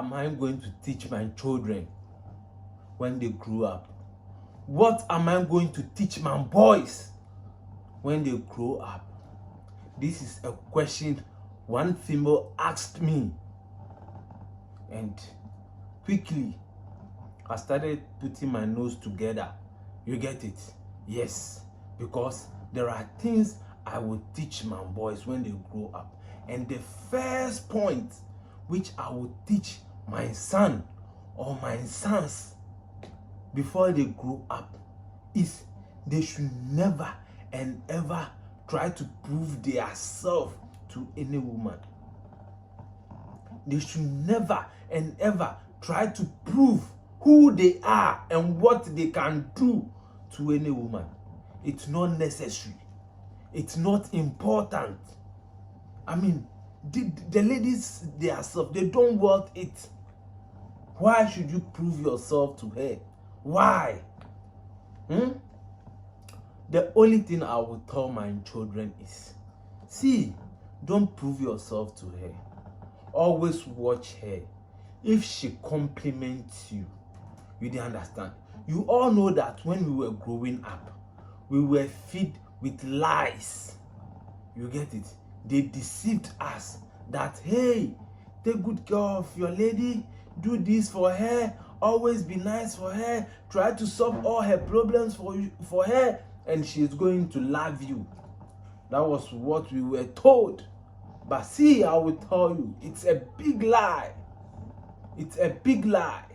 am I going to teach my children when they grow up? What am I going to teach my boys when they grow up? This is a question one female asked me, and quickly I started putting my nose together. You get it? Yes, because there are things I will teach my boys when they grow up. And the first point which I will teach my son or my sons before they grow up is they should never and ever try to prove their self to any woman. They should never and ever try to prove who they are and what they can do to any woman. It's not necessary. It's not important. I mean, the ladies themselves, they don't want it. Why should you prove yourself to her? Why? The only thing I will tell my children is, see, don't prove yourself to her. Always watch her. If she compliments you, you didn't understand. You all know that when we were growing up, we were fed with lies. You get it? They deceived us that, hey, take good care of your lady, do this for her, always be nice for her, try to solve all her problems for her, and she's going to love you. That was what we were told. But see, I will tell you, it's a big lie. It's a big lie.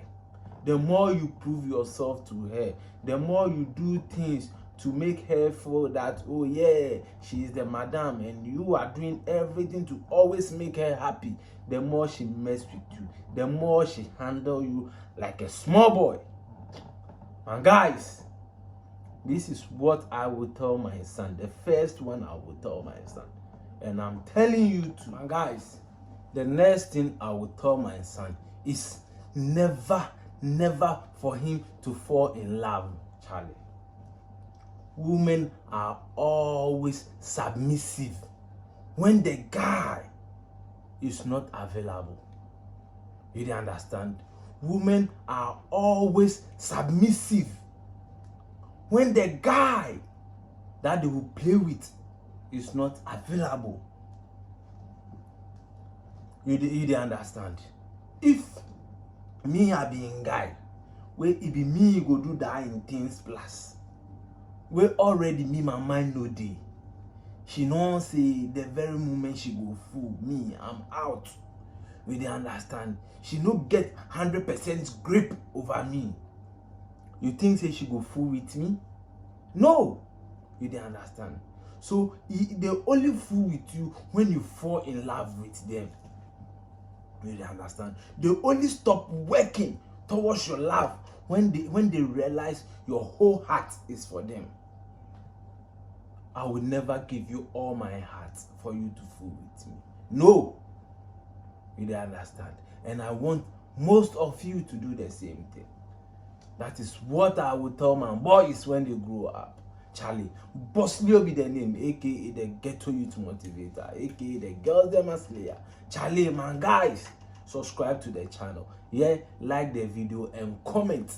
The more you prove yourself to her, the more you do things to make her feel that, oh yeah, she is the madam and you are doing everything to always make her happy, the more she mess with you, the more she handle you like a small boy. And guys, this is what I will tell my son. The first one I will tell my son. And I'm telling you too. And guys, the next thing I will tell my son is never for him to fall in love, Charlie. Women are always submissive when the guy is not available. You didn't understand? Women are always submissive when the guy that they will play with is not available. You didn't understand? If me a being guy, where it be me go do that in things plus, where already me my mind no day, she know say the very moment she go fool me, I'm out. You didn't understand? She no get 100% grip over me. You think say she go fool with me? No, you didn't understand. So they only fool with you when you fall in love with them. You didn't understand? They only stop working towards your love when they realize your whole heart is for them. I will never give you all my heart for you to fool with me. No, you didn't understand? And I want most of you to do the same thing. That is what I will tell my boys when they grow up. Charlie, Bosley be the name, aka the Ghetto Youth Motivator, aka the Girls Dem Slayer. Charlie, man, guys, subscribe to the channel. Yeah, like the video and comment.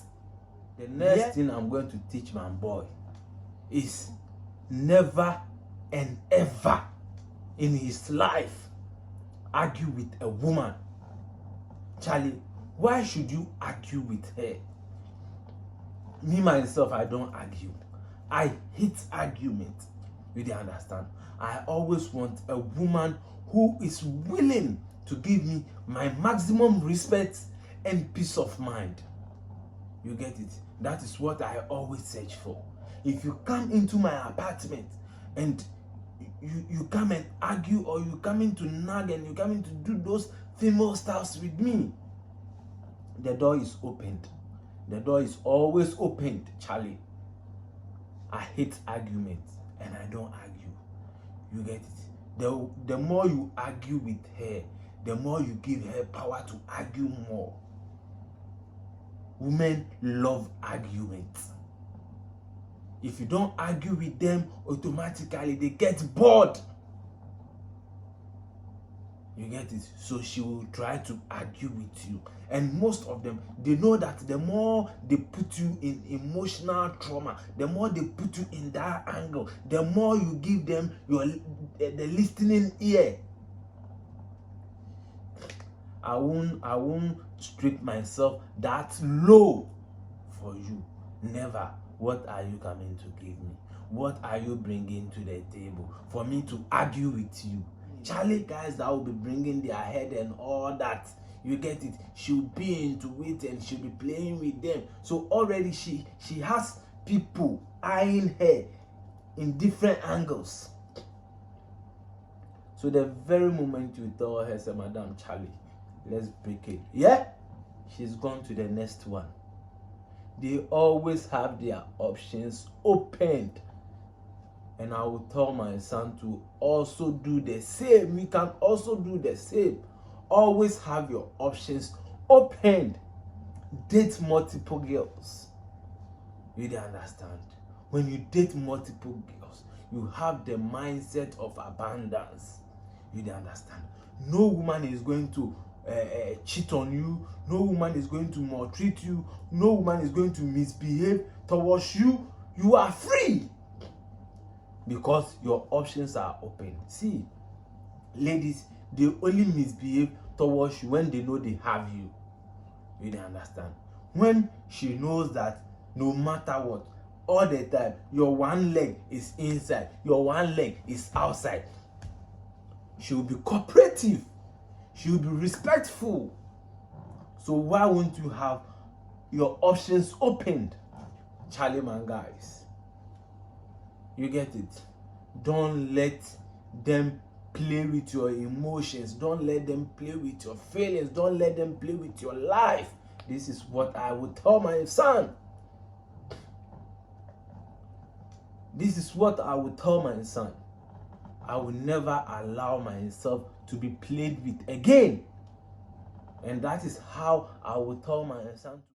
The next thing I'm going to teach my boy is never and ever in his life argue with a woman. Charlie, why should you argue with her? Me myself, I don't argue. I hate argument. You didn't understand? I always want a woman who is willing to give me my maximum respect and peace of mind. You get it? That is what I always search for. If you come into my apartment and you come and argue, or you come in to nag and you come in to do those female stuffs with me, the door is opened. The door is always opened, Charlie. I hate arguments and I don't argue. You get it? The more you argue with her, the more you give her power to argue more. Women love arguments. If you don't argue with them, automatically they get bored. You get it? So she will try to argue with you. And most of them, they know that the more they put you in emotional trauma, the more they put you in that angle, the more you give them the listening ear. I won't strip myself that low for you. Never. What are you coming to give me? What are you bringing to the table for me to argue with you? Charlie, guys that will be bringing their head and all that, you get it? She'll be into it and she'll be playing with them. So already she has people eyeing her in different angles. So the very moment you tell her, say, Madam Charlie, let's break it, yeah, she's gone to the next one. They always have their options opened. And I will tell my son to also do the same. We can also do the same. Always have your options opened. Date multiple girls. You don't understand? When you date multiple girls, you have the mindset of abundance. You don't understand? No woman is going to cheat on you. No woman is going to maltreat you. No woman is going to misbehave towards you. You are free. Because your options are open. See, ladies, they only misbehave towards you when they know they have you. You don't understand? When she knows that no matter what, all the time, your one leg is inside, your one leg is outside, she will be cooperative. She will be respectful. So why won't you have your options opened? Charlie, man, guys. You get it? Don't let them play with your emotions. Don't let them play with your feelings. Don't let them play with your life. This is what I would tell my son. This is what I would tell my son. I will never allow myself to be played with again. And that is how I will tell my son.